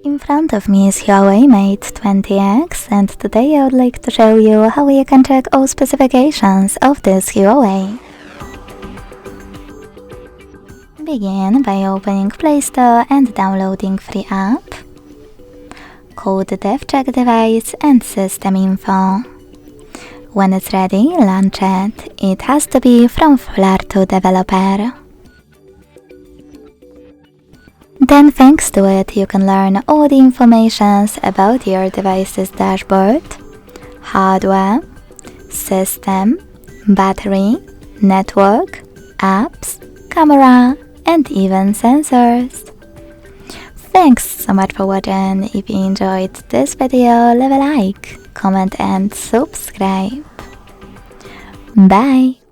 In front of me is HUAWEI Mate 20X, and today I would like to show you how you can check all specifications of this HUAWEI. Begin by opening Play Store and downloading free app. Code the DevCheck device and system info. When it's ready, launch it. It has to be from Flutter developer. Then thanks to it you can learn all the information about your device's dashboard, hardware, system, battery, network, apps, camera, and even sensors. Thanks so much for watching. If you enjoyed this video, leave a like, comment and subscribe. Bye!